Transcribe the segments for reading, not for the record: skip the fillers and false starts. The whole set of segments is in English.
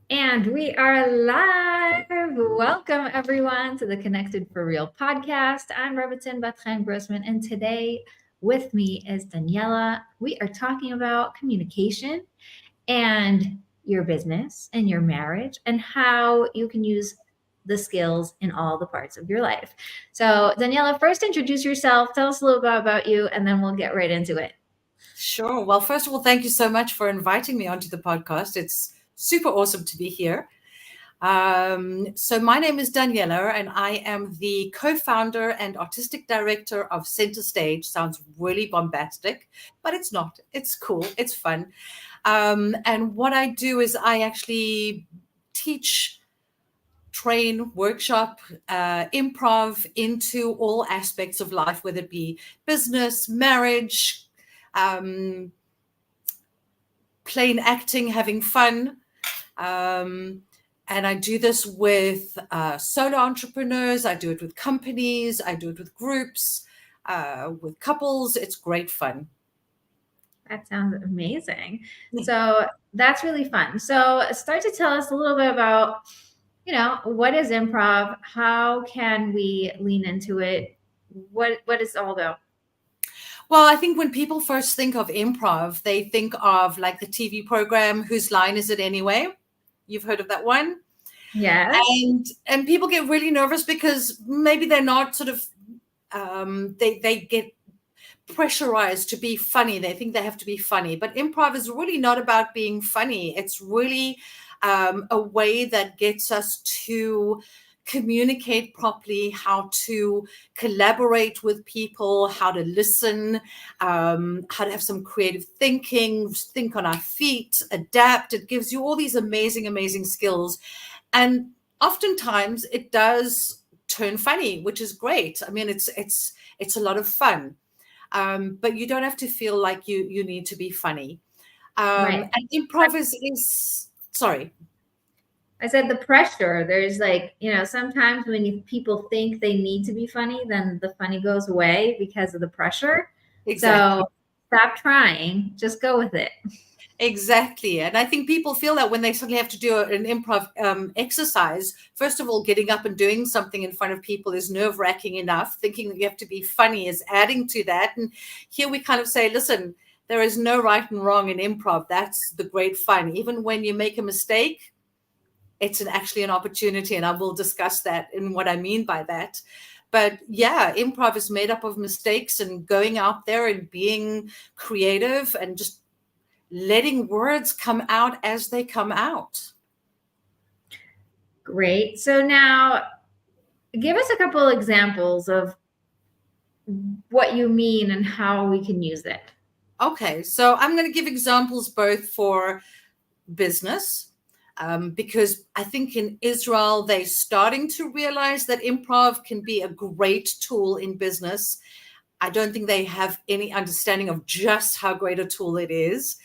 And we are live. Welcome, everyone, to the Connected for Real podcast. I'm Rebbetzin Bat-Chen Grossman, and today with me is Daniella. We are talking about communication and your business and your marriage and how you can use the skills in all the parts of your life. So, Daniella, first introduce yourself. Tell us a little bit about you, and then we'll get right into it. Sure. Well, first of all, thank you so much for inviting me onto the podcast. It's super awesome to be here. So my name is Daniella, and I am the co-founder and artistic director of Center Stage. Sounds really bombastic, but it's not. It's cool. It's fun. And what I do is I actually teach, train, workshop, improv into all aspects of life, whether it be business, marriage, plain acting, having fun. And I do this with solo entrepreneurs. I do it with companies. I do it with groups, with couples. It's great fun. That sounds amazing. So that's really fun. So start to tell us a little bit about, what is improv? How can we lean into it? What is it all about? Well, I think when people first think of improv, they think of like the TV program, Whose Line Is It Anyway? You've heard of that one? Yes. And people get really nervous because maybe they're not sort of, they get pressurized to be funny. They think they have to be funny. But improv is really not about being funny. It's really a way that gets us to communicate properly, how to collaborate with people, how to listen, how to have some creative thinking, think on our feet, adapt. It gives you all these amazing, amazing skills. And oftentimes it does turn funny, which is great. I mean, it's a lot of fun. But you don't have to feel like you need to be funny. Right. And improv is sorry. I said the pressure. There's sometimes when people think they need to be funny, then the funny goes away because of the pressure. Exactly. So stop trying. Just go with it. Exactly. And I think people feel that when they suddenly have to do an improv exercise, first of all, getting up and doing something in front of people is nerve-wracking enough. Thinking that you have to be funny is adding to that. And here we kind of say, listen, there is no right and wrong in improv. That's the great fun. Even when you make a mistake, it's actually an opportunity. And I will discuss that and what I mean by that. But yeah, improv is made up of mistakes and going out there and being creative and just letting words come out as they come out. Great. So now give us a couple examples of what you mean and how we can use it. Okay, so I'm going to give examples both for business, because I think in Israel, they're starting to realize that improv can be a great tool in business. I don't think they have any understanding of just how great a tool it is.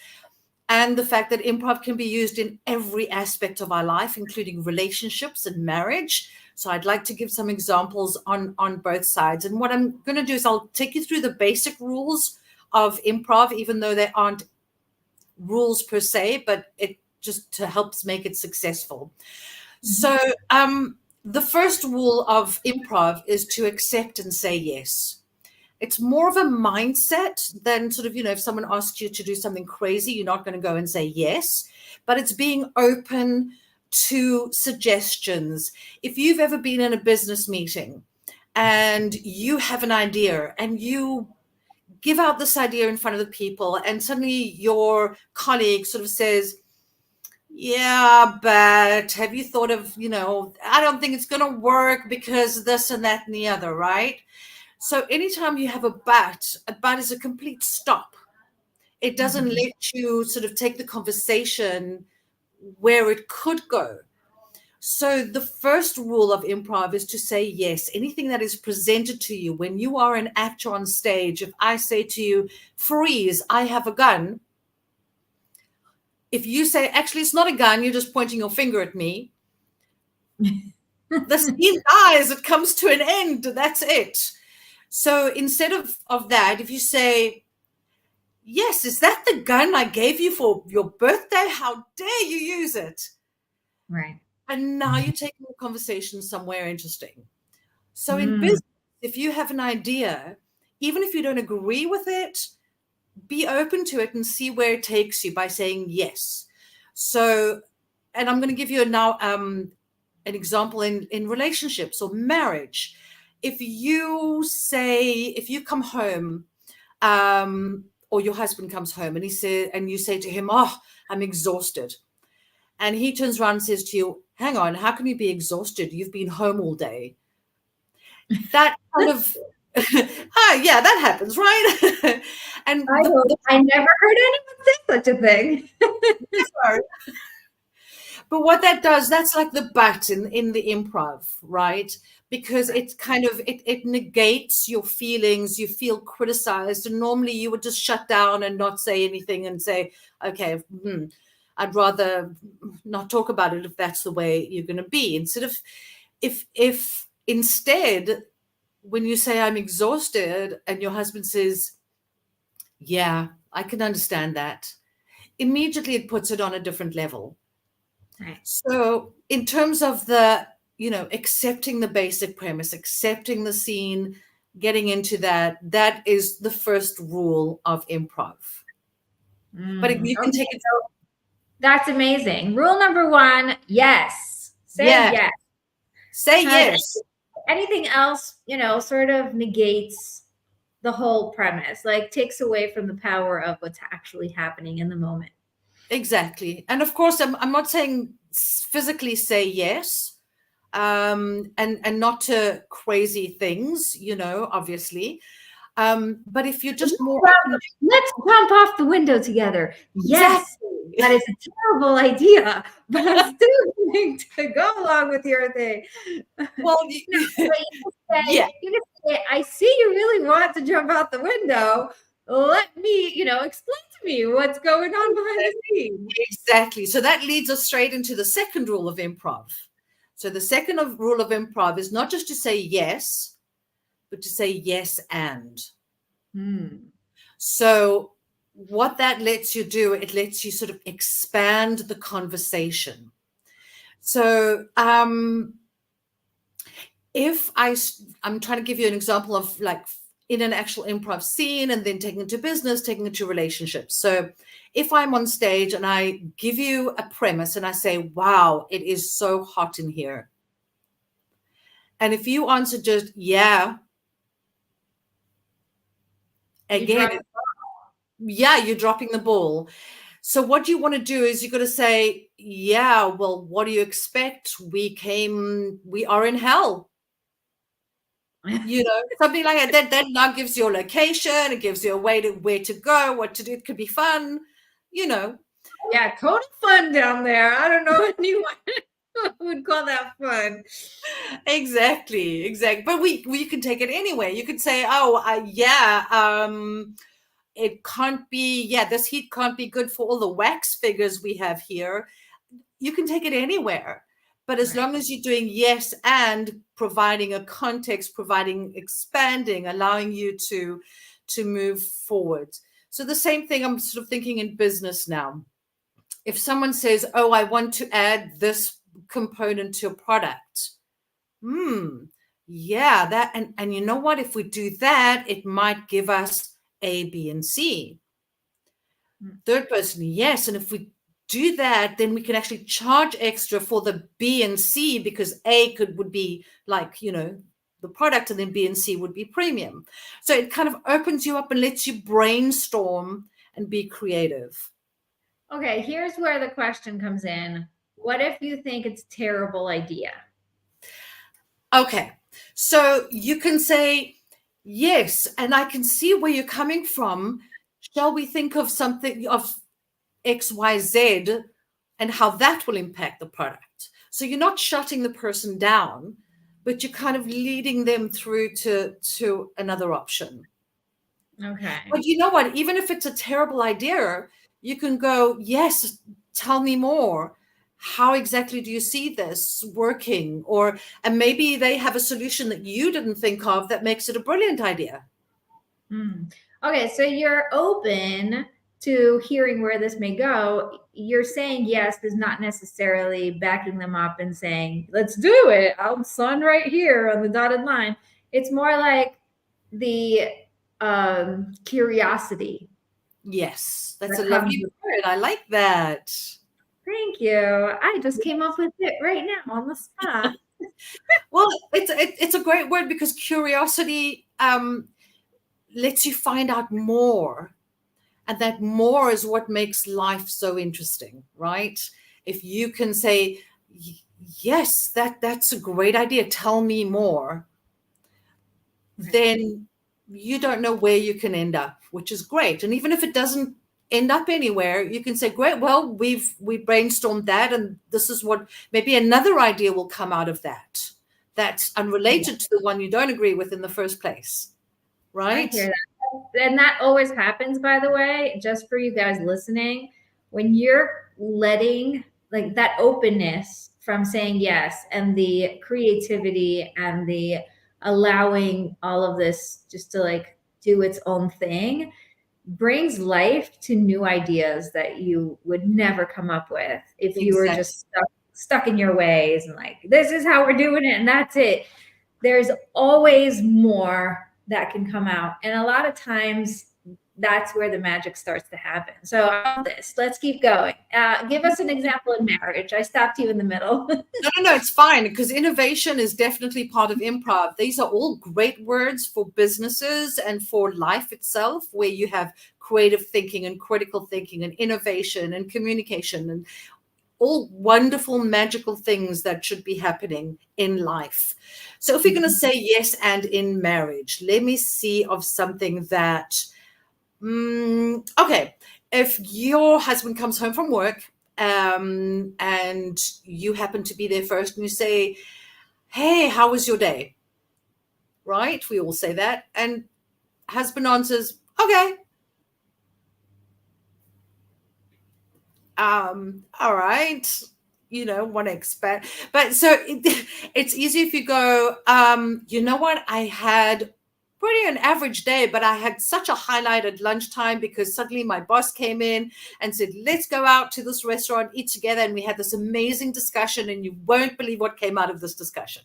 And the fact that improv can be used in every aspect of our life, including relationships and marriage. So I'd like to give some examples on both sides. And what I'm going to do is I'll take you through the basic rules of improv, even though they aren't rules per se, but it just helps make it successful. So the first rule of improv is to accept and say yes. It's more of a mindset than sort of, if someone asks you to do something crazy, you're not going to go and say yes, but it's being open to suggestions. If you've ever been in a business meeting and you have an idea and you give out this idea in front of the people and suddenly your colleague sort of says, yeah, but have you thought of, I don't think it's going to work because this and that and the other, right? So anytime you have a but is a complete stop. It doesn't let you sort of take the conversation where it could go. So the first rule of improv is to say yes. Anything that is presented to you when you are an actor on stage, if I say to you, freeze, I have a gun. If you say, actually, it's not a gun, you're just pointing your finger at me. The scene dies, it comes to an end, that's it. So instead of that, if you say, yes, is that the gun I gave you for your birthday? How dare you use it? Right. And now you're taking the conversation somewhere interesting. So in Mm. business, if you have an idea, even if you don't agree with it, be open to it and see where it takes you by saying yes. So, and I'm going to give you now an example in relationships or marriage. If you come home, or your husband comes home and you say to him, "Oh, I'm exhausted," and he turns around and says to you, "Hang on, how can you be exhausted? You've been home all day." That kind of, yeah, that happens, right? And I never heard anyone say such a thing. but what that does, that's like the but in the improv, right? Because it's kind of it negates your feelings. You feel criticized, and normally you would just shut down and not say anything and say, "Okay, I'd rather not talk about it if that's the way you're going to be." Instead of, if instead, when you say, "I'm exhausted," and your husband says, "Yeah, I can understand that," immediately it puts it on a different level. Right. So in terms of the, accepting the basic premise, accepting the scene, getting into that is the first rule of improv. But you can take it. That's amazing. Rule number 1, yes. Say yes. Say yes. Anything else, sort of negates the whole premise, like takes away from the power of what's actually happening in the moment. Exactly. And of course, I'm not saying physically say yes, and not to crazy things, obviously. But if you're just more open, let's jump off the window together. Yes, exactly. that is a terrible idea, but I'm still going to go along with your thing. Well, you can say, I see you really want to jump out the window. Let me, explain to me what's going on behind the scenes. Exactly. So that leads us straight into the second rule of improv. So the second rule of improv is not just to say yes, but to say yes and. So what that lets you do, it lets you sort of expand the conversation. So if I'm trying to give you an example of like in an actual improv scene and then taking it to business, taking it to relationships. So if I'm on stage and I give you a premise and I say, "Wow, it is so hot in here." And if you answer just, "Yeah," again, you're dropping the ball. So what you want to do is you've got to say, "Yeah, well, what do you expect? We are in hell." Something like that. That now gives you a location. It gives you a way to where to go, what to do. It could be fun, Yeah, total fun down there. I don't know anyone who would call that fun. Exactly. But we can take it anyway. You could say, "Oh, it can't be. Yeah, this heat can't be good for all the wax figures we have here." You can take it anywhere. But as long as you're doing yes and providing a context, providing expanding, allowing you to move forward. So the same thing I'm sort of thinking in business now. If someone says, "Oh, I want to add this component to a product." Yeah, that and you know what? If we do that, it might give us A, B, and C. Third person, yes. And if we do that, then we can actually charge extra for the B and C because A would be like, the product, and then B and C would be premium. So it kind of opens you up and lets you brainstorm and be creative. Okay, here's where the question comes in. What if you think it's a terrible idea? Okay, so you can say, "Yes, and I can see where you're coming from. Shall we think of something of XYZ and how that will impact the product?" So you're not shutting the person down, but you're kind of leading them through to another option. Okay. But you know what? Even if it's a terrible idea, you can go, "Yes, tell me more. How exactly do you see this working?" And maybe they have a solution that you didn't think of that makes it a brilliant idea. Okay, so you're open to hearing where this may go, you're saying yes is not necessarily backing them up and saying, let's do it. I'll sign right here on the dotted line. It's more like the curiosity. Yes, that's a lovely word. I like that. Thank you. I just came up with it right now on the spot. Well, it's a great word because curiosity lets you find out more. And that more is what makes life so interesting, right? If you can say, yes, that's a great idea, tell me more, then you don't know where you can end up, which is great. And even if it doesn't end up anywhere, you can say, great, well, we brainstormed that, and this is what, maybe another idea will come out of that that's unrelated to the one you don't agree with in the first place, right? I hear that. And that always happens, by the way, just for you guys listening. When you're letting like that openness from saying yes and the creativity and the allowing all of this just to like do its own thing brings life to new ideas that you would never come up with if you were just stuck in your ways and like, this is how we're doing it and that's it. There's always more that can come out. And a lot of times that's where the magic starts to happen. So I love this. Let's keep going. Give us an example in marriage. I stopped you in the middle. No, it's fine because innovation is definitely part of improv. These are all great words for businesses and for life itself, where you have creative thinking and critical thinking and innovation and communication and all wonderful, magical things that should be happening in life. So if we're going to say yes and in marriage, let me see of something that, okay, if your husband comes home from work and you happen to be there first and you say, hey, how was your day? Right? We all say that. And husband answers, okay. All right, want to expand, but so it's easy if you go, you know what, I had pretty an average day, but I had such a highlight at lunchtime because suddenly my boss came in and said, let's go out to this restaurant, eat together, and we had this amazing discussion, and you won't believe what came out of this discussion.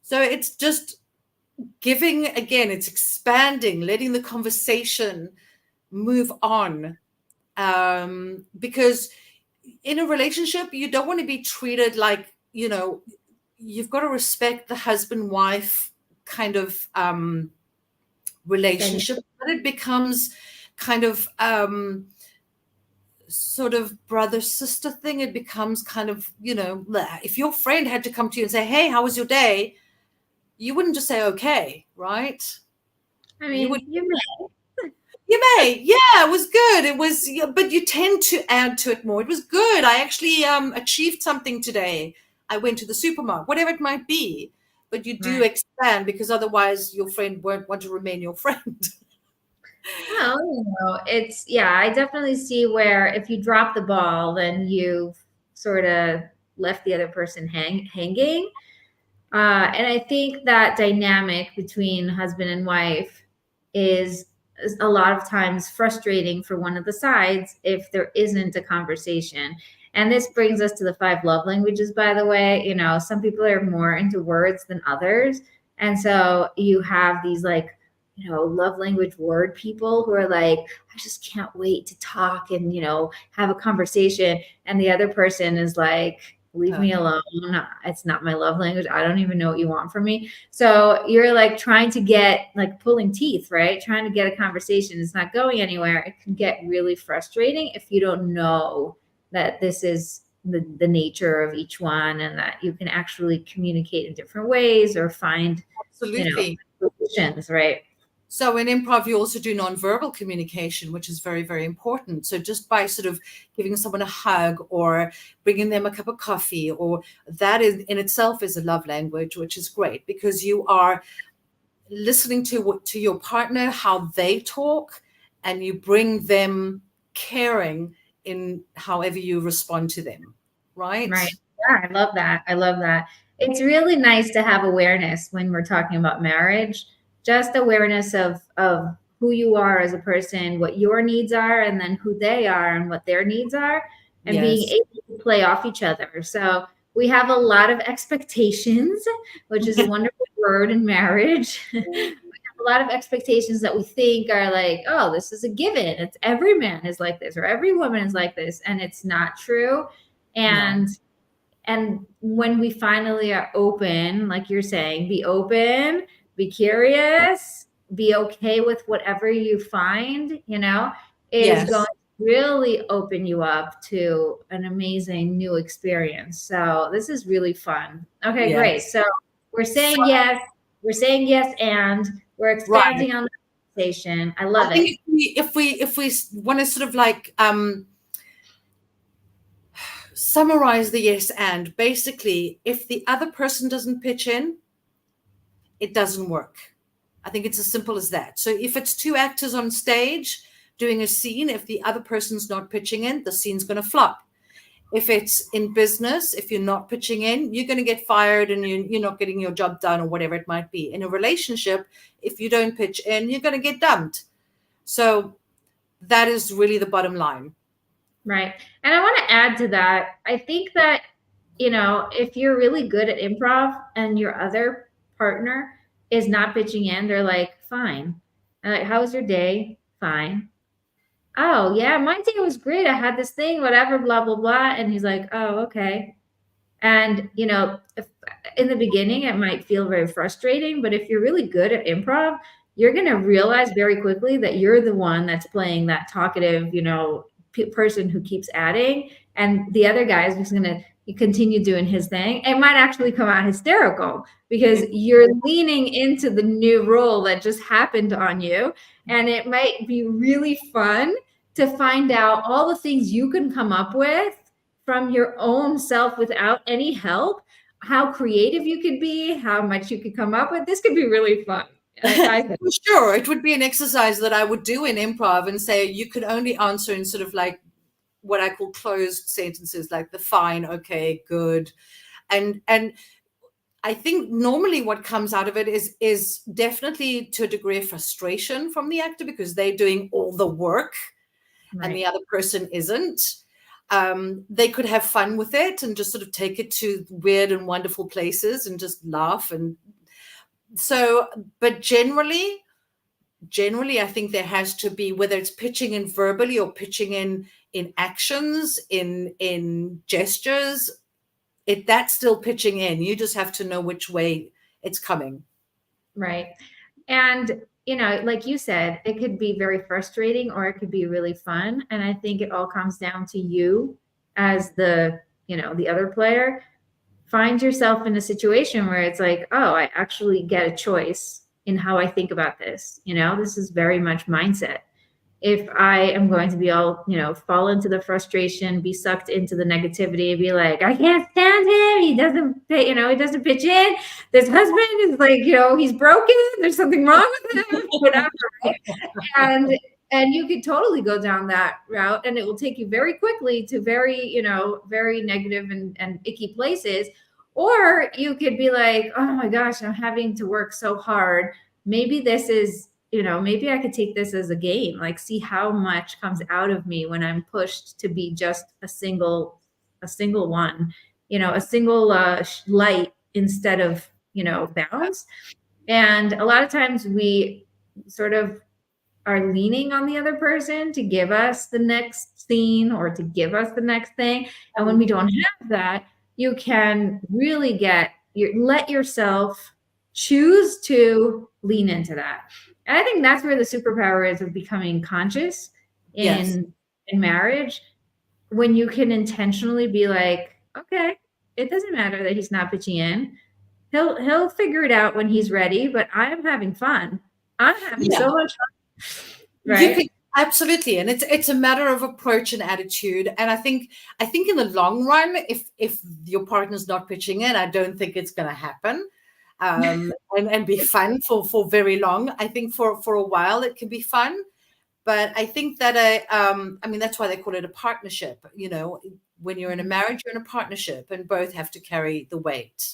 So it's just giving, again, it's expanding, letting the conversation move on. Because in a relationship, you don't want to be treated like, you've got to respect the husband-wife kind of relationship, but it becomes kind of sort of brother-sister thing. It becomes kind of, if your friend had to come to you and say, hey, how was your day? You wouldn't just say, okay, right? I mean, you may. You may. Yeah, it was good. It was, but you tend to add to it more. It was good. I actually achieved something today. I went to the supermarket, whatever it might be. But you do expand because otherwise your friend won't want to remain your friend. Well, I definitely see where if you drop the ball, then you've sort of left the other person hanging. And I think that dynamic between husband and wife is a lot of times frustrating for one of the sides if there isn't a conversation. And this brings us to the 5 love languages, by the way. Some people are more into words than others. And so you have these like, love language word people who are like, I just can't wait to talk and, have a conversation. And the other person is like, leave me alone. It's not my love language. I don't even know what you want from me. So you're like trying to get like pulling teeth, right? Trying to get a conversation. It's not going anywhere. It can get really frustrating if you don't know that this is the nature of each one and that you can actually communicate in different ways or find solutions, right? So in improv, you also do nonverbal communication, which is very, very important. So just by sort of giving someone a hug or bringing them a cup of coffee, or that is in itself is a love language, which is great because you are listening to your partner, how they talk, and you bring them caring in however you respond to them, right? Right. Yeah, I love that. I love that. It's really nice to have awareness when we're talking about marriage. Just awareness of who you are as a person, what your needs are, and then who they are and what their needs are, and being Yes. able to play off each other. So we have a lot of expectations, which is a wonderful word in marriage. We have a lot of expectations that we think are like, oh, this is a given. It's every man is like this or every woman is like this, and it's not true. No. And when we finally are open, like you're saying, be open, be curious, be okay with whatever you find, is going Yes. to really open you up to an amazing new experience. So this is really fun. Okay, great. Yes. So we're saying yes, and we're Right. expanding on the conversation. I I love think it. if we want to sort of like summarize the yes and, basically, if the other person doesn't pitch in, it doesn't work. I think it's as simple as that. So if it's two actors on stage doing a scene, if the other person's not pitching in, the scene's going to flop. If it's in business, if you're not pitching in, you're going to get fired and you're not getting your job done or whatever it might be. In a relationship, if you don't pitch in, you're going to get dumped. So that is really the bottom line. Right. And I want to add to that. I think that, if you're really good at improv and your other partner is not pitching in, they're like, fine. I'm like, how was your day? Fine. Oh, yeah, my day was great. I had this thing, whatever, blah, blah, blah. And he's like, oh, okay. And, if, in the beginning, it might feel very frustrating, but if you're really good at improv, you're going to realize very quickly that you're the one that's playing that talkative, person who keeps adding. And the other guy is just going to continue doing his thing. It might actually come out hysterical because you're leaning into the new role that just happened on you. And it might be really fun to find out all the things you can come up with from your own self without any help, how creative you could be, how much you could come up with. This could be really fun. I think. For sure. It would be an exercise that I would do in improv and say you could only answer in sort of like what I call closed sentences, like the fine, okay, good. And I think normally what comes out of it is definitely to a degree of frustration from the actor because they're doing all the work and the other person isn't. They could have fun with it and just sort of take it to weird and wonderful places and just laugh. And so, but generally, I think there has to be, whether it's pitching in verbally or pitching in actions, in gestures, that's still pitching in. You just have to know which way it's coming. Right. And, like you said, it could be very frustrating or it could be really fun. And I think it all comes down to you as the other player. Find yourself in a situation where it's like, oh, I actually get a choice in how I think about this. This is very much mindset. If I am going to be all, fall into the frustration, be sucked into the negativity, be like, I can't stand him. He doesn't, he doesn't pitch in. This husband is like, he's broken. There's something wrong with him, whatever. Right? And you could totally go down that route and it will take you very quickly to very, very negative and icky places. Or you could be like, oh my gosh, I'm having to work so hard. Maybe this is, maybe I could take this as a game, like see how much comes out of me when I'm pushed to be just a single one, a single light instead of, bounds. And a lot of times we sort of are leaning on the other person to give us the next scene or to give us the next thing. And when we don't have that, you can really let yourself choose to lean into that. And I think that's where the superpower is of becoming conscious in marriage, when you can intentionally be like, okay, it doesn't matter that he's not pitching in. He'll figure it out when he's ready, but I'm having fun. I'm having so much fun. Right? Absolutely. And it's a matter of approach and attitude. And I think in the long run, if your partner's not pitching in, I don't think it's going to happen. And be fun for very long. I think for a while it can be fun, but I think that that's why they call it a partnership. When you're in a marriage, you're in a partnership, and both have to carry the weight.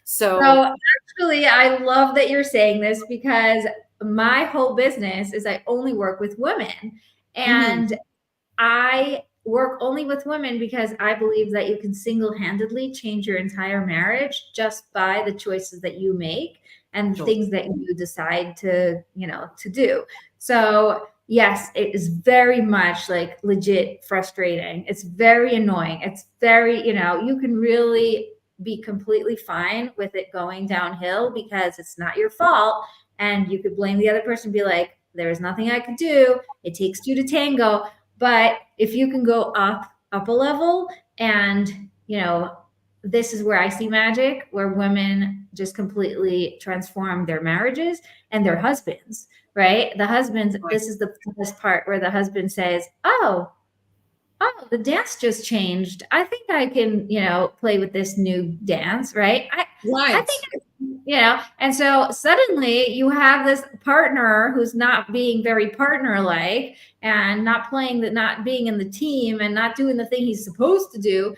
So actually, I love that you're saying this because my whole business is I only work with women, and I work only with women because I believe that you can single-handedly change your entire marriage just by the choices that you make and Sure. things that you decide to, to do. So yes, it is very much like legit frustrating. It's very annoying. It's very, you can really be completely fine with it going downhill because it's not your fault. And you could blame the other person, be like, there is nothing I could do. It takes two to tango. But if you can go up a level, and this is where I see magic, where women just completely transform their marriages and their husbands, right? The husbands, Right. this is the best part, where the husband says, oh, the dance just changed. I think I can, play with this new dance, right? I think, and so suddenly you have this partner who's not being very partner like, and not playing that, not being in the team, and not doing the thing he's supposed to do,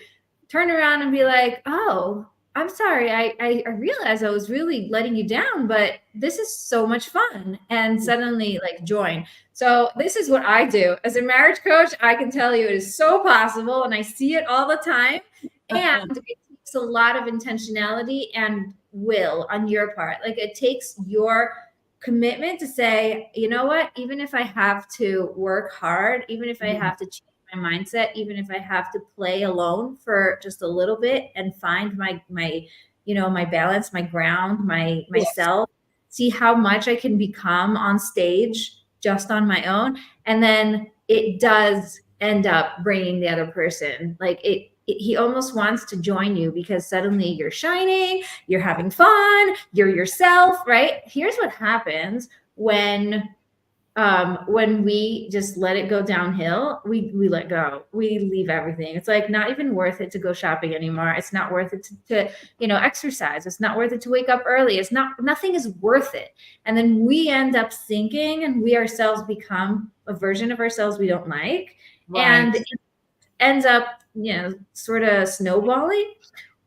turn around and be like, oh, I'm sorry. I realized I was really letting you down, but this is so much fun. And suddenly like join. So this is what I do as a marriage coach. I can tell you it is so possible, and I see it all the time. And it takes a lot of intentionality and will on your part. Like it takes your commitment to say, you know what, even if I have to work hard, even if I have to change my mindset, even if I have to play alone for just a little bit and find my my balance, my ground, myself, see how much I can become on stage just on my own. And then it does end up bringing the other person, like he almost wants to join you because suddenly you're shining, you're having fun, you're yourself, right? Here's what happens when we just let it go downhill. We let go, we leave everything. It's like not even worth it to go shopping anymore. It's not worth it to exercise. It's not worth it to wake up early. Nothing is worth it. And then we end up thinking, and we ourselves become a version of ourselves we don't like. Right. And it ends up sort of snowballing,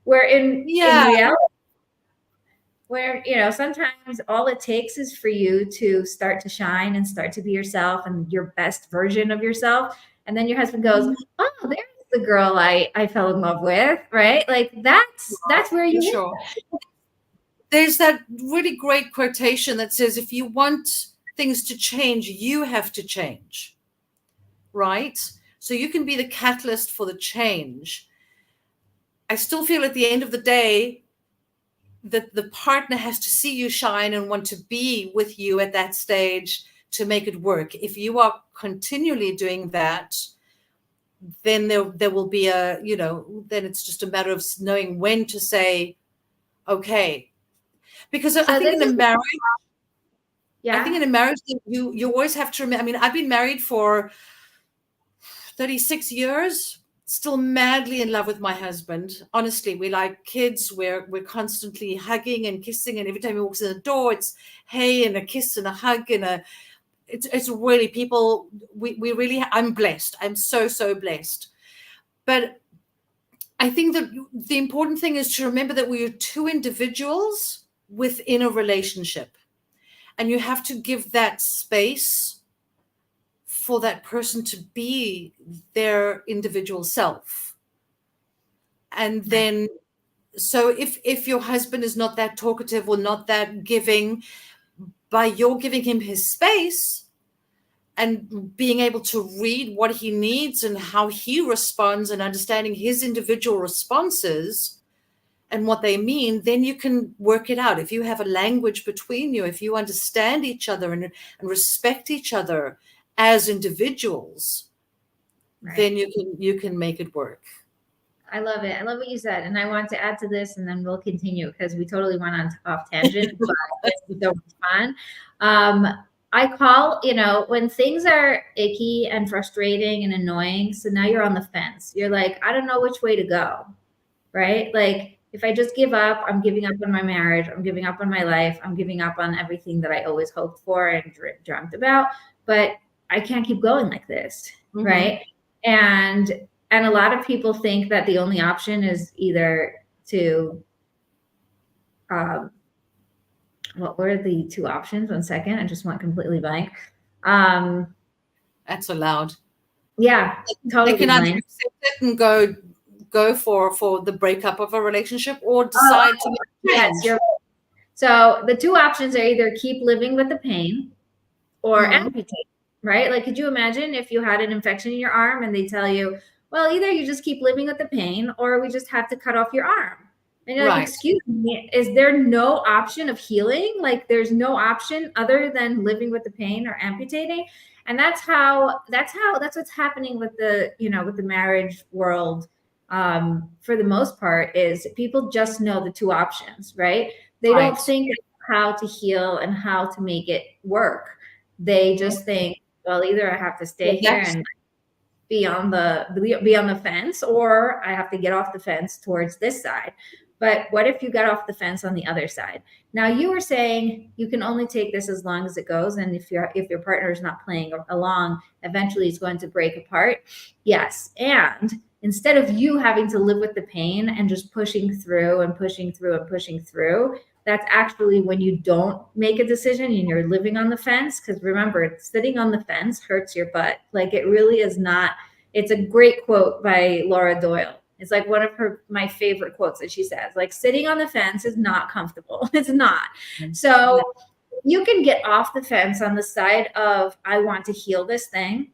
where in reality, where sometimes all it takes is for you to start to shine and start to be yourself and your best version of yourself, and then your husband goes, oh, there's the girl I fell in love with, right? Like that's where you sure. There's that really great quotation that says, if you want things to change, you have to change, right? So you can be the catalyst for the change. I still feel at the end of the day that the partner has to see you shine and want to be with you at that stage to make it work. If you are continually doing that, then there will be then it's just a matter of knowing when to say, okay. Because I think in a marriage, you always have to remember. I mean, I've been married for 36 years, still madly in love with my husband. Honestly, we like kids. We're constantly hugging and kissing, and every time he walks in the door, it's hey and a kiss and a hug and it's really people. We really. I'm blessed. I'm so blessed. But I think that the important thing is to remember that we are two individuals within a relationship, and you have to give that space for that person to be their individual self. And then, so if your husband is not that talkative or not that giving, by your giving him his space and being able to read what he needs and how he responds and understanding his individual responses and what they mean, then you can work it out. If you have a language between you, if you understand each other and respect each other as individuals, then you can make it work. I love it. I love what you said. And I want to add to this, and then we'll continue because we totally went off tangent, but it's so much fun. I call, when things are icky and frustrating and annoying, so now you're on the fence. You're like, I don't know which way to go, right? Like, if I just give up, I'm giving up on my marriage. I'm giving up on my life. I'm giving up on everything that I always hoped for and dreamt about. But I can't keep going like this, right? And a lot of people think that the only option is either to what were the two options? 1 second. I just went completely blank. That's allowed. Yeah, They totally can either blank. accept it and go for the breakup of a relationship, or Oh, decide to make yes, change. you're right. So the two options are either keep living with the pain or Mhm. amputate, right? Like, could you imagine if you had an infection in your arm and they tell you, well, either you just keep living with the pain or we just have to cut off your arm. And you're like, Right. excuse me, is there no option of healing? Like, there's no option other than living with the pain or amputating. And that's what's happening with with the marriage world. For the most part, is people just know the two options, right? They don't Right. think how to heal and how to make it work. They just think, well, either I have to stay Well, here and be on the fence, or I have to get off the fence towards this side. But what if you got off the fence on the other side? Now, you were saying you can only take this as long as it goes, and if your partner is not playing along, eventually it's going to break apart. Yes, and instead of you having to live with the pain and just pushing through and pushing through and pushing through, that's actually when you don't make a decision and you're living on the fence. Because remember, sitting on the fence hurts your butt. Like, it really is not. It's a great quote by Laura Doyle. It's like one of my favorite quotes that she says, like, sitting on the fence is not comfortable. It's not. So you can get off the fence on the side of, I want to heal this thing.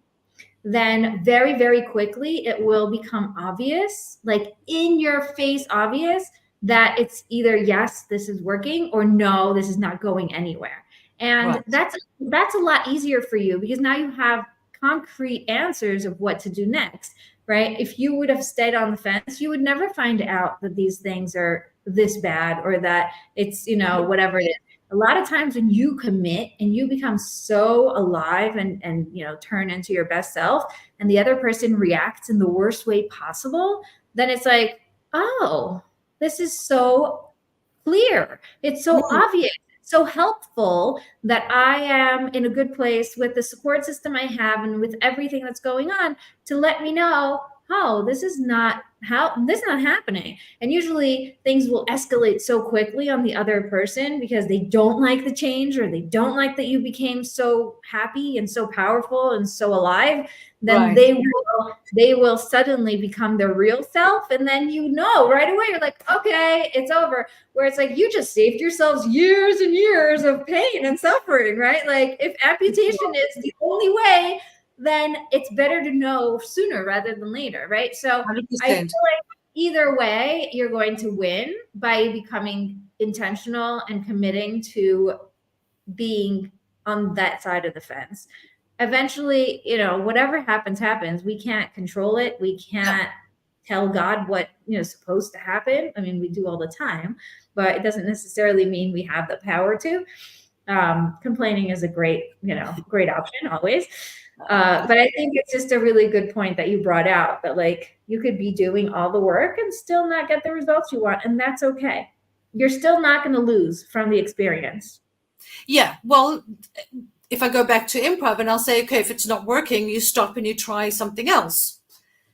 Then very, very quickly, it will become obvious, like in your face obvious, that it's either yes, this is working, or no, this is not going anywhere. And Right. that's a lot easier for you because now you have concrete answers of what to do next, right? If you would have stayed on the fence, you would never find out that these things are this bad, or that it's, whatever it is. A lot of times when you commit and you become so alive and turn into your best self, and the other person reacts in the worst way possible, then it's like, oh, this is so clear. It's so Mm. obvious, so helpful, that I am in a good place with the support system I have and with everything that's going on to let me know, oh, this is not happening. And usually things will escalate so quickly on the other person because they don't like the change, or they don't like that you became so happy and so powerful and so alive. Then Right. they will suddenly become their real self. And then right away, you're like, okay, it's over. Where it's like, you just saved yourselves years and years of pain and suffering, right? Like, if amputation is the only way, then it's better to know sooner rather than later, right? So I feel 100%. like either way, you're going to win by becoming intentional and committing to being on that side of the fence. Eventually, whatever happens. We can't control it. We can't tell God what supposed to happen. I mean, we do all the time, but it doesn't necessarily mean we have the power to. Complaining is a great option always. But I think it's just a really good point that you brought out, that like, you could be doing all the work and still not get the results you want, and that's okay. You're still not going to lose from the experience. Yeah. Well, if I go back to improv and I'll say, okay, if it's not working, you stop and you try something else.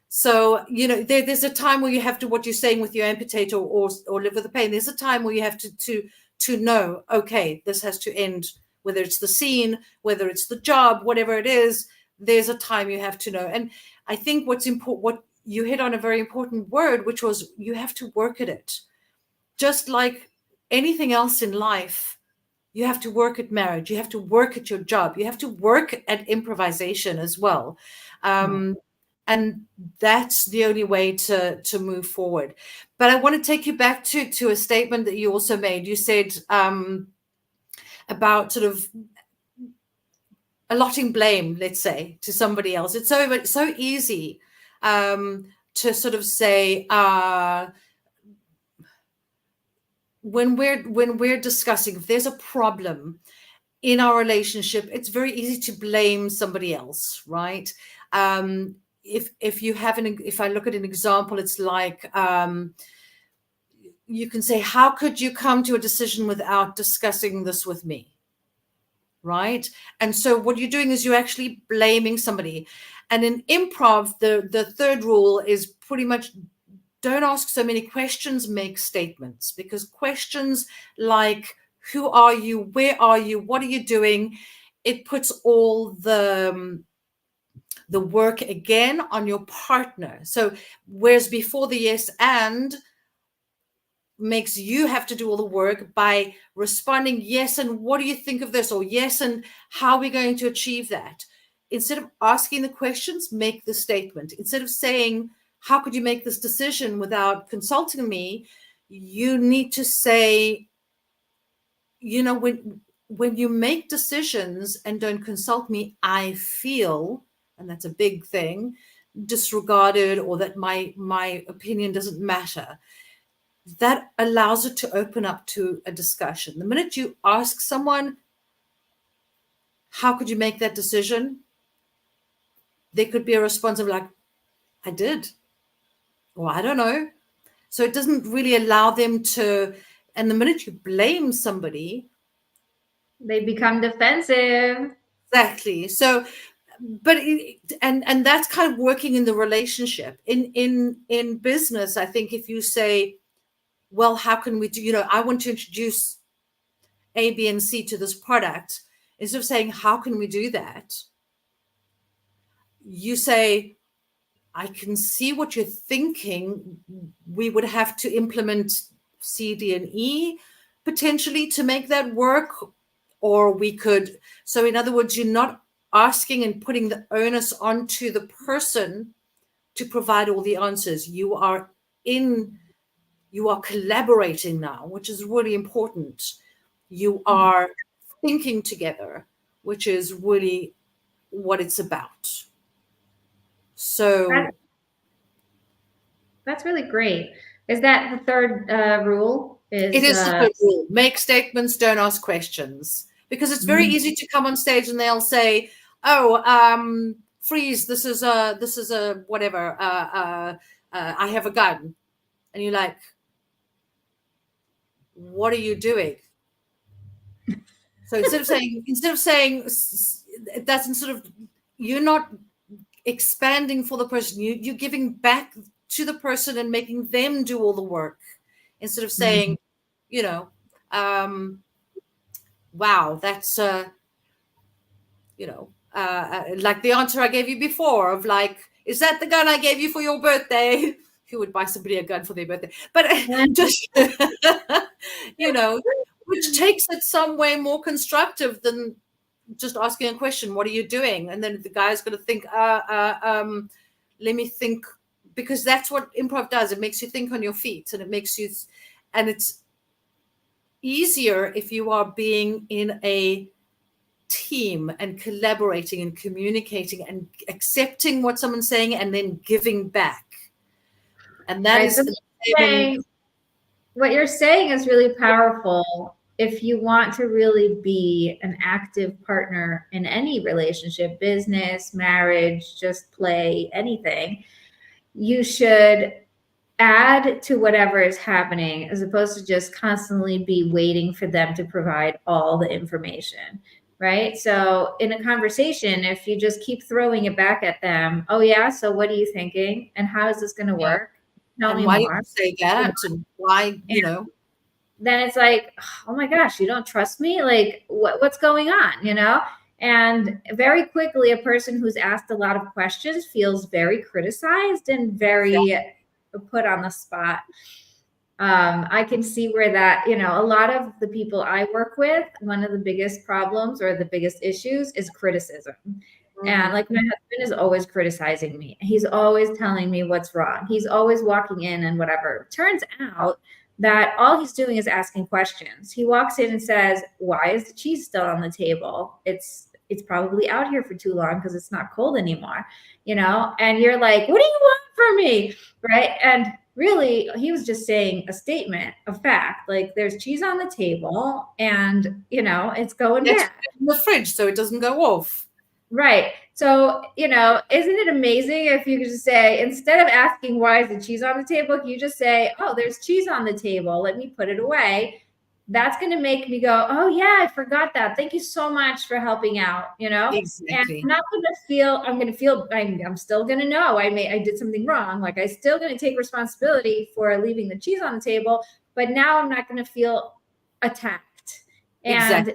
So, there's a time where you have to, what you're saying with your amputate or live with the pain, there's a time where you have to know, okay, this has to end, whether it's the scene, whether it's the job, whatever it is, there's a time you have to know. And I think what's important, what you hit on a very important word, which was, you have to work at it. Just like anything else in life, you have to work at marriage, you have to work at your job, you have to work at improvisation as well. And that's the only way to move forward. But I want to take you back to a statement that you also made. You said about sort of allotting blame, let's say, to somebody else. It's so easy to sort of say, when we're discussing, if there's a problem in our relationship, it's very easy to blame somebody else, right? If I look at an example, it's like, you can say, how could you come to a decision without discussing this with me? Right? And so what you're doing is you're actually blaming somebody. And in improv, the third rule is pretty much, don't ask so many questions, make statements. Because questions like, who are you? Where are you? What are you doing? It puts all the work again on your partner. So whereas before the yes and makes you have to do all the work by responding yes, and what do you think of this, or yes, and how are we going to achieve that? Instead of asking the questions, make the statement. Instead of saying, how could you make this decision without consulting me, you need to say, when you make decisions and don't consult me, I feel, and that's a big thing, disregarded, or that my opinion doesn't matter. That allows it to open up to a discussion. The minute you ask someone, how could you make that decision? There could be a response of like, I did, or I don't know. So it doesn't really allow them to, and the minute you blame somebody, they become defensive. exactly. So, but and that's kind of working in the relationship. In business, I think if you say, well, how can we do, I want to introduce A, B, and C to this product, instead of saying, how can we do that? You say, I can see what you're thinking. We would have to implement C, D, and E potentially to make that work, or we could. So in other words, you're not asking and putting the onus onto the person to provide all the answers. You are collaborating now, which is really important. You are thinking together, which is really what it's about. So that's really great. Is that the third rule? it is the third rule. Make statements, don't ask questions. Because it's very easy to come on stage and they'll say, oh, freeze, this is a whatever, I have a gun. And you're like, what are you doing? So instead of saying that's instead of, you're not expanding for the person, you're giving back to the person and making them do all the work, instead of saying, wow, that's like the answer I gave you before of like, is that the gun I gave you for your birthday? Who would buy somebody a gun for their birthday? But just which takes it some way more constructive than just asking a question. What are you doing? And then the guy's going to think, let me think, because that's what improv does. It makes you think on your feet, and it's easier if you are being in a team and collaborating and communicating and accepting what someone's saying and then giving back. And that is what you're saying is really powerful. If you want to really be an active partner in any relationship, business, marriage, just play, anything, you should add to whatever is happening, as opposed to just constantly be waiting for them to provide all the information, right? So in a conversation, if you just keep throwing it back at them, oh yeah, so what are you thinking? And how is this going to work? Tell me why more. Did you say that? And why, Then it's like, oh my gosh, you don't trust me? Like what's going on, And very quickly, a person who's asked a lot of questions feels very criticized and very put on the spot. I can see where that, a lot of the people I work with, one of the biggest problems or the biggest issues is criticism. And like my husband is always criticizing me. He's always telling me what's wrong. He's always walking in and whatever. Turns out that all he's doing is asking questions. He walks in and says, why is the cheese still on the table? It's probably out here for too long because it's not cold anymore, and you're like, what do you want from me? Right. And really, he was just saying a statement of fact, like there's cheese on the table and, it's going bad in the fridge so it doesn't go off. Right. So, isn't it amazing if you could just say, instead of asking why is the cheese on the table, you just say, oh, there's cheese on the table. Let me put it away. That's going to make me go, oh yeah, I forgot that. Thank you so much for helping out, Exactly. And I'm not going to feel, I'm still going to know I did something wrong. Like I still going to take responsibility for leaving the cheese on the table, but now I'm not going to feel attacked. And Exactly.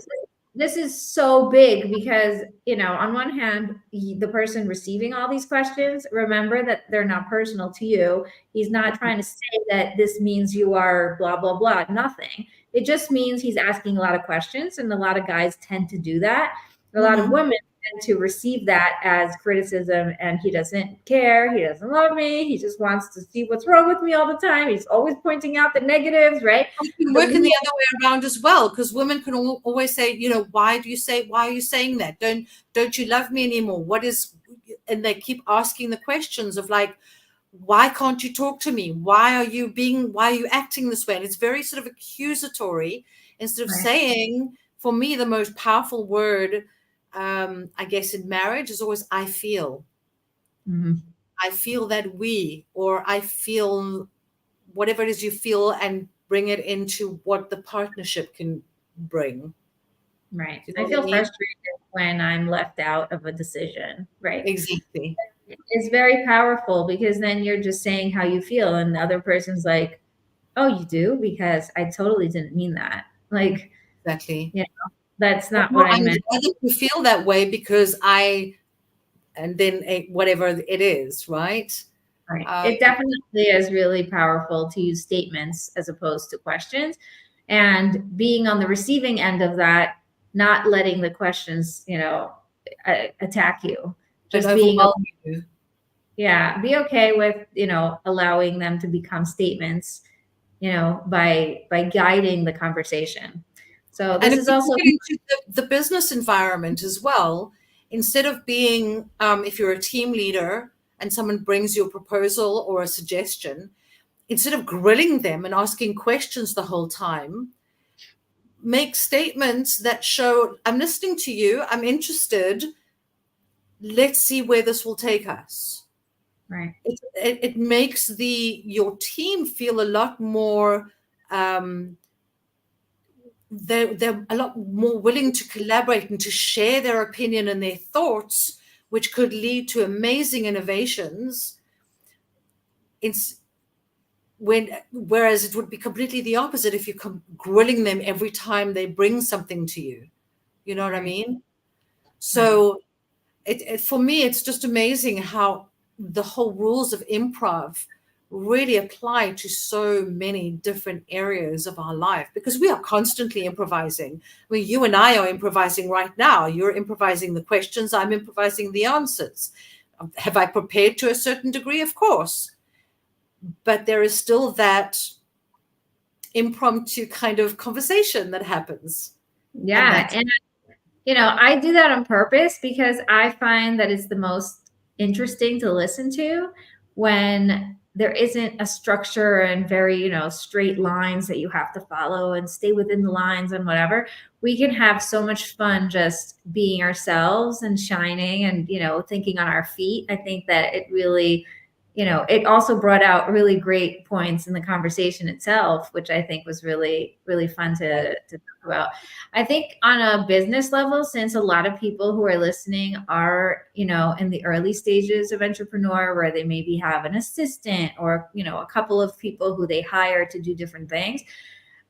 this is so big because, on one hand, the person receiving all these questions, remember that they're not personal to you. He's not trying to say that this means you are blah, blah, blah, nothing. It just means he's asking a lot of questions, and a lot of guys tend to do that. A lot of women tend to receive that as criticism, and he doesn't care. He doesn't love me. He just wants to see what's wrong with me all the time. He's always pointing out the negatives, right? It can But work in the other way around as well, because women can always say, why are you saying that? Don't you love me anymore? And they keep asking the questions of like, why can't you talk to me? Why are you acting this way? And it's very sort of accusatory instead of saying, for me, the most powerful word, I guess, in marriage is always, I feel. Mm-hmm. I feel that or I feel whatever it is you feel, and bring it into what the partnership can bring. Right. You know I what feel I mean? frustrated when I'm left out of a decision, right? Exactly. It's very powerful because then you're just saying how you feel, and the other person's like, oh, you do? Because I totally didn't mean that. Like, Exactly. that's not Or what I I'm meant. glad that you feel that way because and then whatever it is, right? Right. It definitely is really powerful to use statements as opposed to questions. And being on the receiving end of that, not letting the questions, attack you, And just being overwhelm you. Yeah, be okay with, allowing them to become statements, by guiding the conversation. So And this if is you also put it into the business environment as well, instead of being, if you're a team leader and someone brings you a proposal or a suggestion, instead of grilling them and asking questions the whole time, make statements that show, I'm listening to you, I'm interested, let's see where this will take us. right. It makes your team feel a lot more, they're a lot more willing to collaborate and to share their opinion and their thoughts, which could lead to amazing innovations. Whereas it would be completely the opposite if you're grilling them every time they bring something to you. You know what I mean? So for me, it's just amazing how the whole rules of improv really apply to so many different areas of our life, because we are constantly improvising. I mean, you and I are improvising right now. You're improvising the questions, I'm improvising the answers. Have I prepared to a certain degree? Of course. But there is still that impromptu kind of conversation that happens. Yeah. And, I do that on purpose because I find that it's the most interesting to listen to when there isn't a structure and very, straight lines that you have to follow and stay within the lines and whatever. We can have so much fun just being ourselves and shining and, thinking on our feet. I think that it really, it also brought out really great points in the conversation itself, which I think was really, really fun to talk about. I think on a business level, since a lot of people who are listening are, in the early stages of entrepreneur where they maybe have an assistant or, a couple of people who they hire to do different things,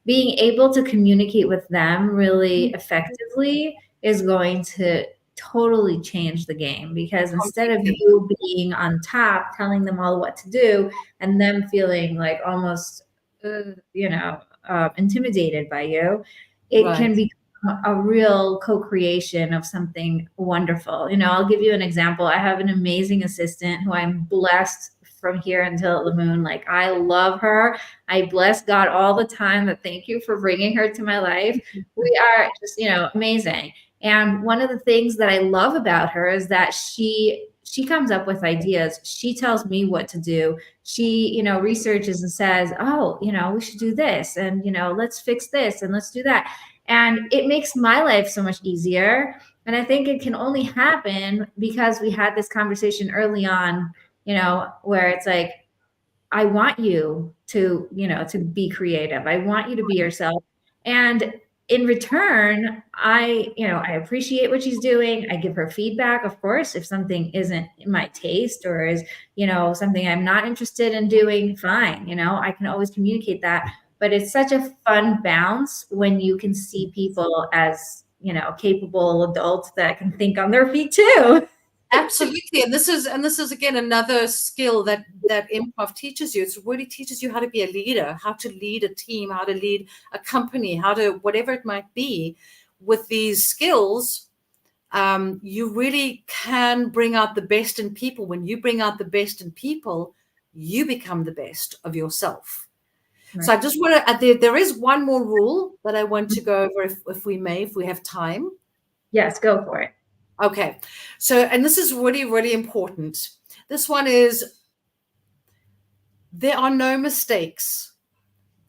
being able to communicate with them really effectively is going to totally change the game, because instead of you being on top telling them all what to do and them feeling like almost intimidated by you, it can become a real co-creation of something wonderful. I'll give you an example. I have an amazing assistant who I'm blessed from here until the moon. Like, I love her. I bless God all the time that thank you for bringing her to my life. We are just, amazing. And one of the things that I love about her is that she comes up with ideas. She tells me what to do. She, researches and says, oh, we should do this, and, let's fix this and let's do that. And it makes my life so much easier. And I think it can only happen because we had this conversation early on, where it's like, I want you to, to be creative. I want you to be yourself. And in return, I appreciate what she's doing. I give her feedback, of course, if something isn't in my taste or is, something I'm not interested in doing, fine. I can always communicate that. but it's such a fun bounce when you can see people as, capable adults that can think on their feet too. Absolutely. And this is again another skill that improv teaches you. It really teaches you how to be a leader, how to lead a team, how to lead a company, how to whatever it might be. With these skills, you really can bring out the best in people. When you bring out the best in people, you become the best of yourself. Right. So I just want to there is one more rule that I want to go over if we have time. Yes, go for it. Okay. So, and this is really, really important. This one is, there are no mistakes.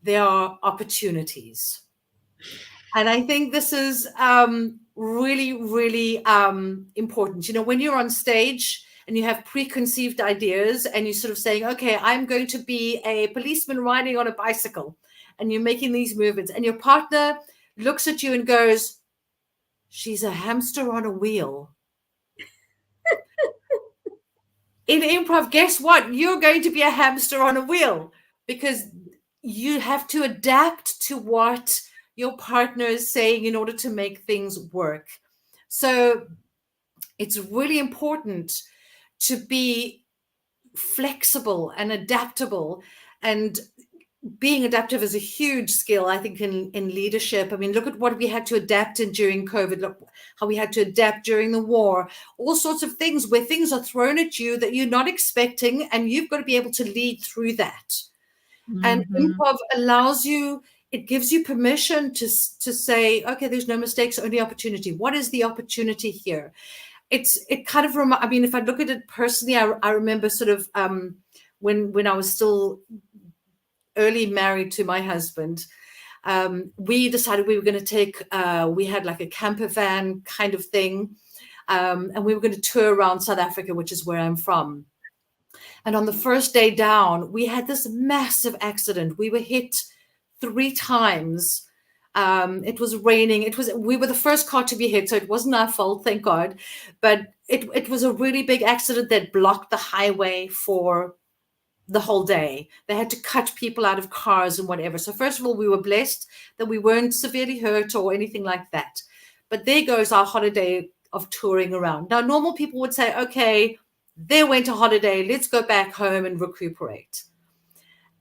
There are opportunities. And I think this is really, really important. When you're on stage and you have preconceived ideas and you're sort of saying, okay, I'm going to be a policeman riding on a bicycle, and you're making these movements, and your partner looks at you and goes, she's a hamster on a wheel. In improv, guess what? You're going to be a hamster on a wheel, because you have to adapt to what your partner is saying in order to make things work. So it's really important to be flexible and adaptable, and being adaptive is a huge skill, I think, in leadership. I mean, look at what we had to adapt in during COVID. Look how we had to adapt during the war. All sorts of things where things are thrown at you that you're not expecting, and you've got to be able to lead through that. Mm-hmm. And improv allows you, it gives you permission to say, okay, there's no mistakes, only opportunity. What is the opportunity here? It kind of I mean, if I look at it personally, I remember sort of when I was still early married to my husband, we decided we were going to take, we had like a camper van kind of thing, and we were going to tour around South Africa, which is where I'm from. And on the first day down, we had this massive accident. We were hit 3 times. It was raining. We were the first car to be hit, so it wasn't our fault, thank God. But it was a really big accident that blocked the highway for the whole day. They had to cut people out of cars and whatever. So first of all, we were blessed that we weren't severely hurt or anything like that. But there goes our holiday of touring around. Now, normal people would say, okay, there went a holiday. Let's go back home and recuperate.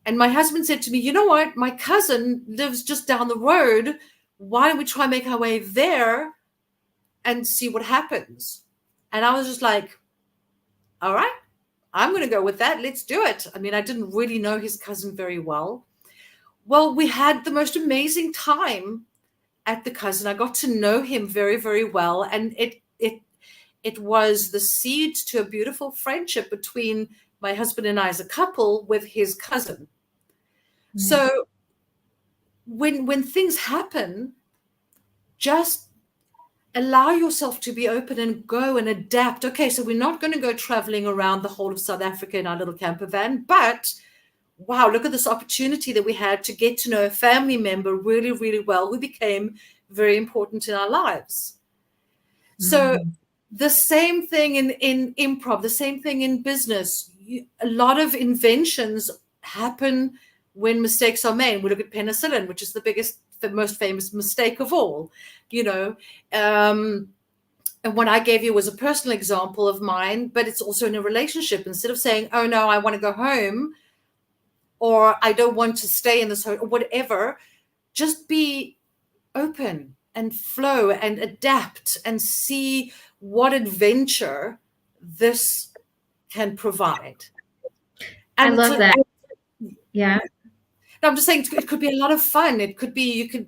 And my husband said to me, you know what? My cousin lives just down the road. Why don't we try and make our way there and see what happens? And I was just like, all right, I'm going to go with that. Let's do it. I mean, I didn't really know his cousin very well. Well, we had the most amazing time at the cousin. I got to know him very, very well. And it was the seed to a beautiful friendship between my husband and I as a couple with his cousin. Mm-hmm. So when things happen, just allow yourself to be open and go and adapt. Okay, so we're not going to go traveling around the whole of South Africa in our little camper van, but wow, look at this opportunity that we had to get to know a family member really, really well who became very important in our lives. Mm-hmm. So the same thing in improv, the same thing in business. A lot of inventions happen when mistakes are made. We look at penicillin, which is the most famous mistake of all, and what I gave you was a personal example of mine, but it's also in a relationship. Instead of saying, oh no, I want to go home, or I don't want to stay in this hotel, or whatever, just be open and flow and adapt and see what adventure this can provide. And I love that. Yeah. No, I'm just saying it could be a lot of fun. It could be,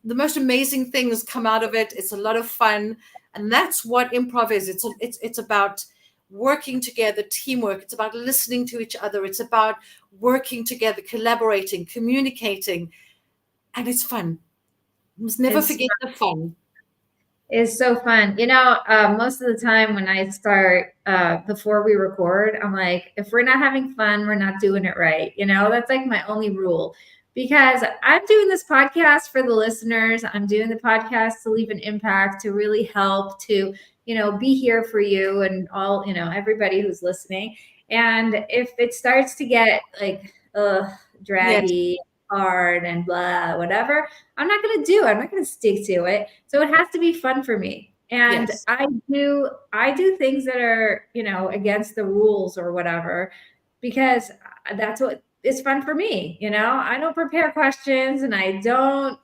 the most amazing things come out of it. It's a lot of fun. And that's what improv is. It's about working together, teamwork. It's about listening to each other. It's about working together, collaborating, communicating. And it's fun. You must never forget the fun. It's so fun. Most of the time when I start, before we record, I'm like, if we're not having fun, we're not doing it right. That's like my only rule, because I'm doing this podcast for the listeners. I'm doing the podcast to leave an impact, to really help, to, be here for you and all, everybody who's listening. And if it starts to get like, draggy, hard and blah, whatever, I'm not going to stick to it. So it has to be fun for me. And Yes. I do things that are, against the rules or whatever, because that's what is fun for me. I don't prepare questions, and I don't,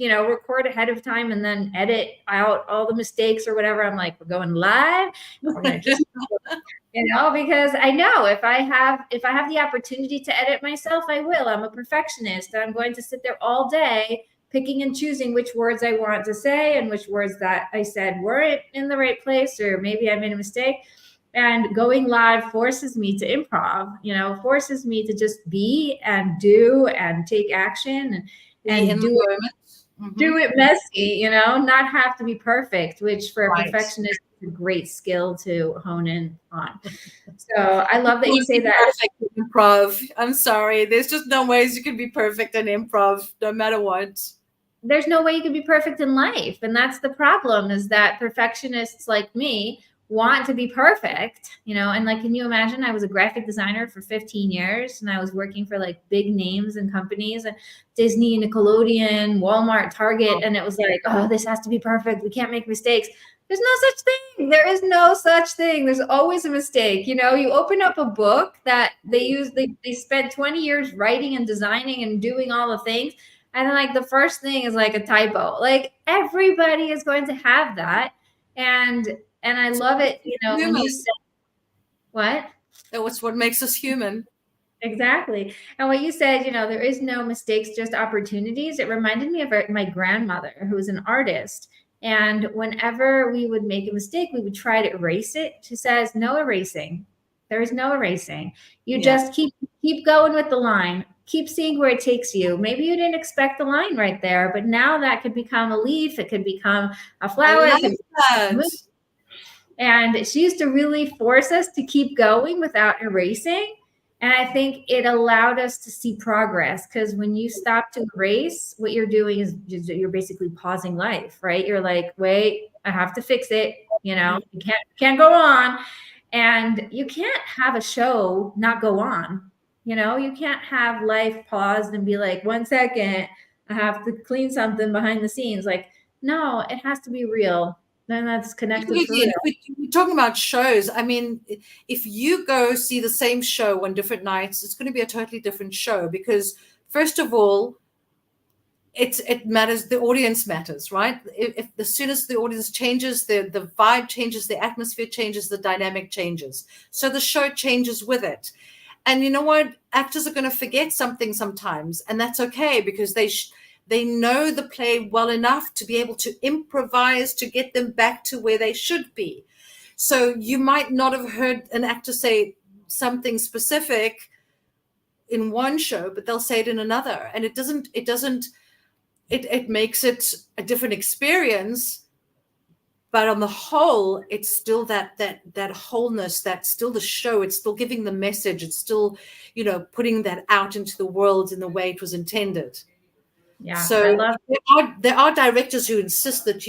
record ahead of time and then edit out all the mistakes or whatever. I'm like, we're going live. We're going to just, because I know if I have the opportunity to edit myself, I will. I'm a perfectionist. I'm going to sit there all day picking and choosing which words I want to say and which words that I said weren't in the right place, or maybe I made a mistake. And going live forces me to improv, forces me to just be and do and take action and do it. Do it messy, not have to be perfect, which for a perfectionist is a great skill to hone in on. So I love that you say that. Perfect in improv. I'm sorry. There's just no ways you can be perfect in improv, no matter what. There's no way you can be perfect in life. And that's the problem, is that perfectionists like me want to be perfect, and like, can you imagine? I was a graphic designer for 15 years and I was working for like big names and companies, Disney, Nickelodeon, Walmart, Target. And it was like, oh, this has to be perfect. We can't make mistakes. There's no such thing. There is no such thing. There's always a mistake. You open up a book that they spent 20 years writing and designing and doing all the things. And then like the first thing is like a typo. Like everybody is going to have that. And I love it, when you said, what? That's what makes us human. Exactly. And what you said, there is no mistakes, just opportunities. It reminded me of my grandmother, who was an artist. And whenever we would make a mistake, we would try to erase it. She says, no erasing. There is no erasing. You just keep going with the line. Keep seeing where it takes you. Maybe you didn't expect the line right there, but now that could become a leaf. It could become a flower. And she used to really force us to keep going without erasing. And I think it allowed us to see progress, because when you stop to erase, what you're doing is you're basically pausing life, right? You're like, wait, I have to fix it. You can't go on. And you can't have a show not go on. You can't have life paused and be like, 1 second, I have to clean something behind the scenes. Like, no, it has to be real. Then that's connected. We're talking about shows. I mean, if you go see the same show on different nights, it's going to be a totally different show, because first of all, it matters. The audience matters, right? If as soon as the audience changes, the vibe changes, the atmosphere changes, the dynamic changes. So the show changes with it. And you know what? Actors are going to forget something sometimes, and that's okay, because they know the play well enough to be able to improvise to get them back to where they should be. So you might not have heard an actor say something specific in one show, but they'll say it in another. And it makes it a different experience. But on the whole, it's still that wholeness, that's still the show. It's still giving the message. It's still, putting that out into the world in the way it was intended. Yeah, so there are directors who insist that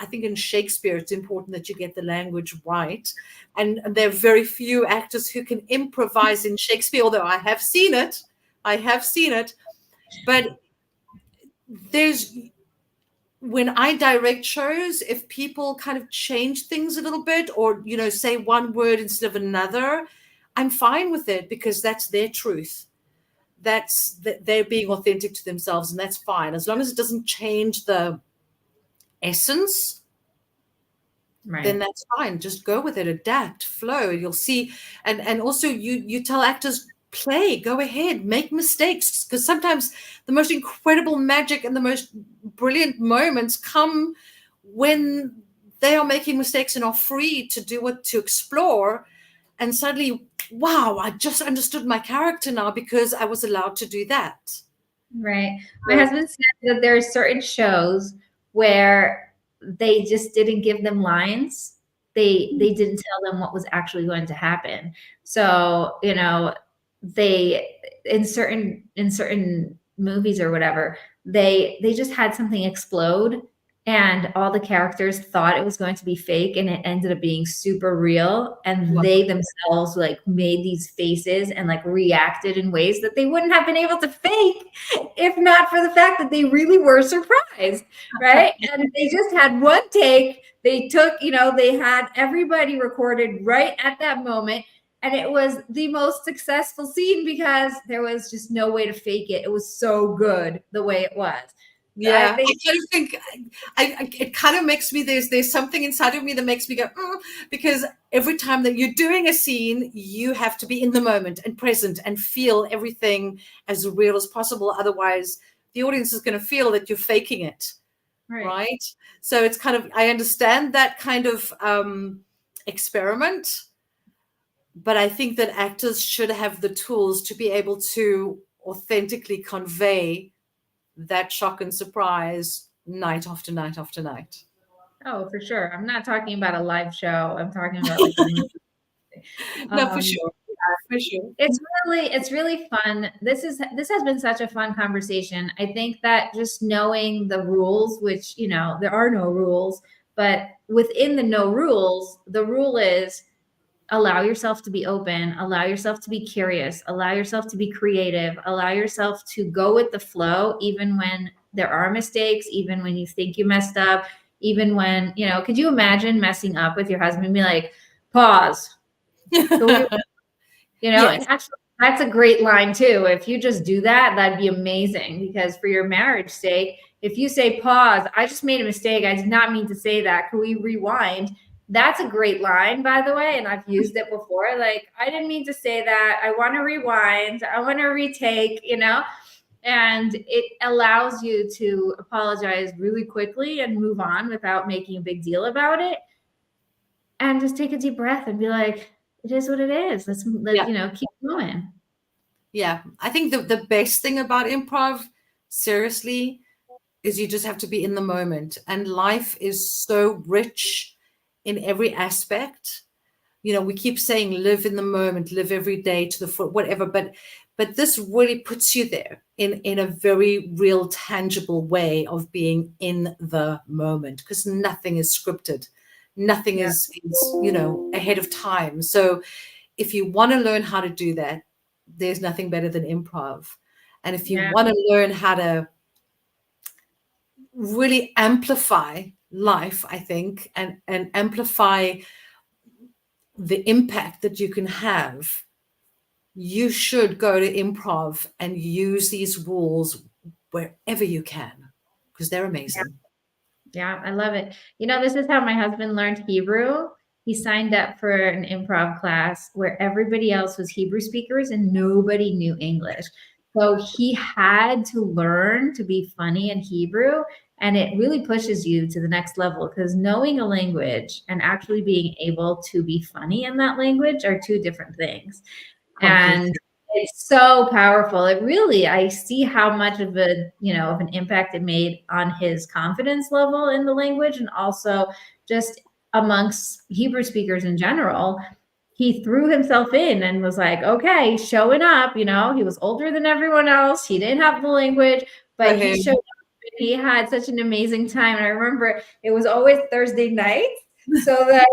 I think in Shakespeare, it's important that you get the language right. And there are very few actors who can improvise in Shakespeare, although I have seen it. But when I direct shows, if people kind of change things a little bit, or, say one word instead of another, I'm fine with it, because that's their truth. They're being authentic to themselves, and that's fine, as long as it doesn't change the essence. Right. Then that's fine. Just go with it, adapt, flow. You'll see. And also you tell actors, play, go ahead, make mistakes, because sometimes the most incredible magic and the most brilliant moments come when they are making mistakes and are free to do it, to explore. And suddenly, wow, I just understood my character now because I was allowed to do that. Right. My husband said that there are certain shows where they just didn't give them lines. They didn't tell them what was actually going to happen. So, they in certain movies or whatever, they just had something explode, and all the characters thought it was going to be fake, and it ended up being super real. And they themselves like made these faces and like reacted in ways that they wouldn't have been able to fake if not for the fact that they really were surprised, right? And they just had one take. They took, they had everybody recorded right at that moment. And it was the most successful scene because there was just no way to fake it. It was so good the way it was. Yeah, I kind of think it kind of makes me, there's something inside of me that makes me go, because every time that you're doing a scene, you have to be in the moment and present and feel everything as real as possible. Otherwise, the audience is going to feel that you're faking it, right? So it's kind of, I understand that kind of experiment, but I think that actors should have the tools to be able to authentically convey that shock and surprise night after night after night. Oh, for sure. I'm not talking about a live show. I'm talking about like a movie. No, for sure. For sure. It's really fun. This has been such a fun conversation. I think that just knowing the rules, which, there are no rules, but within the no rules, the rule is allow yourself to be open, allow yourself to be curious, allow yourself to be creative, allow yourself to go with the flow, even when there are mistakes, even when you think you messed up, even when, could you imagine messing up with your husband and be like, pause. Yes. And actually that's a great line too. If you just do that, that'd be amazing, because for your marriage sake, if you say pause, I just made a mistake, I did not mean to say that, can we rewind? That's a great line, by the way, and I've used it before. Like, I didn't mean to say that, I want to rewind, I want to retake, and it allows you to apologize really quickly and move on without making a big deal about it, and just take a deep breath and be like, it is what it is. Let's keep going. Yeah. I think the best thing about improv, seriously, is you just have to be in the moment. And life is so rich in every aspect. We keep saying live in the moment, live every day to the foot, whatever. But this really puts you there in a very real, tangible way of being in the moment, because nothing is scripted. Nothing is ahead of time. So if you want to learn how to do that, there's nothing better than improv. And if you want to learn how to really amplify life, I think, and amplify the impact that you can have, you should go to improv and use these rules wherever you can, because they're amazing. Yeah, I love it. This is how my husband learned Hebrew. He signed up for an improv class where everybody else was Hebrew speakers and nobody knew English. So he had to learn to be funny in Hebrew. And it really pushes you to the next level, because knowing a language and actually being able to be funny in that language are two different things. And it's so powerful. I see how much of an impact it made on his confidence level in the language, and also just amongst Hebrew speakers in general. He threw himself in and was like, okay, showing up, he was older than everyone else. He didn't have the language, but he showed up and he had such an amazing time. And I remember it was always Thursday nights. So then,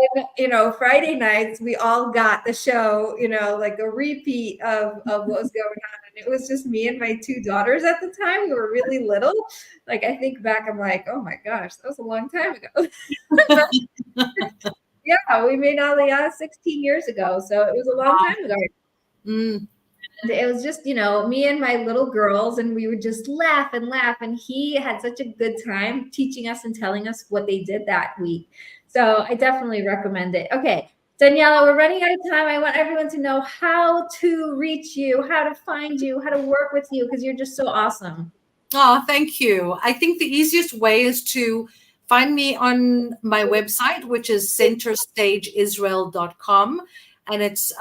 Friday nights, we all got the show, like a repeat of what was going on. And it was just me and my two daughters at the time. We were really little. Like, I think back, I'm like, oh my gosh, that was a long time ago. Yeah, we made Aliyah 16 years ago. So it was a long time ago. And it was just, me and my little girls, and we would just laugh and laugh. And he had such a good time teaching us and telling us what they did that week. So I definitely recommend it. Okay, Daniella, we're running out of time. I want everyone to know how to reach you, how to find you, how to work with you, because you're just so awesome. Oh, thank you. I think the easiest way is to find me on my website, which is centerstageisrael.com. And it's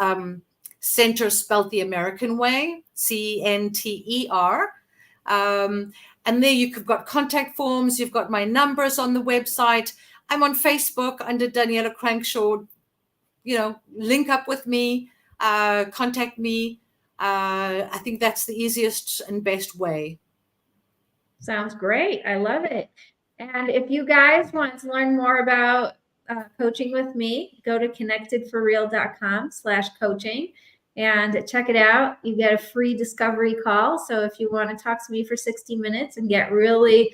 center spelled the American way, CENTER. And there you've got contact forms. You've got my numbers on the website. I'm on Facebook under Daniella Crankshaw. Link up with me, contact me. I think that's the easiest and best way. Sounds great. I love it. And if you guys want to learn more about coaching with me, go to connectedforreal.com/coaching. and check it out. You get a free discovery call. So if you want to talk to me for 60 minutes and get really,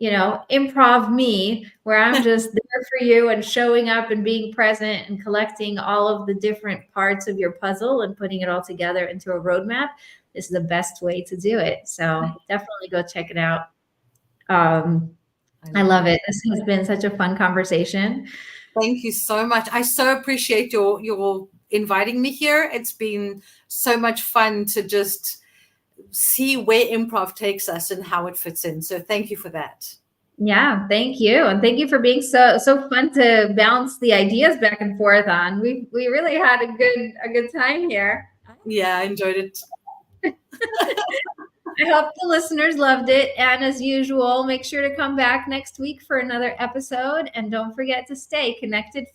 improv me, where I'm just there for you and showing up and being present and collecting all of the different parts of your puzzle and putting it all together into a roadmap, this is the best way to do it. So definitely go check it out. I love it. This has been such a fun conversation. Thank you so much. I so appreciate your inviting me here. It's been so much fun to just see where improv takes us and how it fits in. So thank you for that. Yeah, thank you. And thank you for being so fun to bounce the ideas back and forth on. We really had a good time here. Yeah, I enjoyed it. I hope the listeners loved it. And as usual, make sure to come back next week for another episode. And don't forget to stay connected for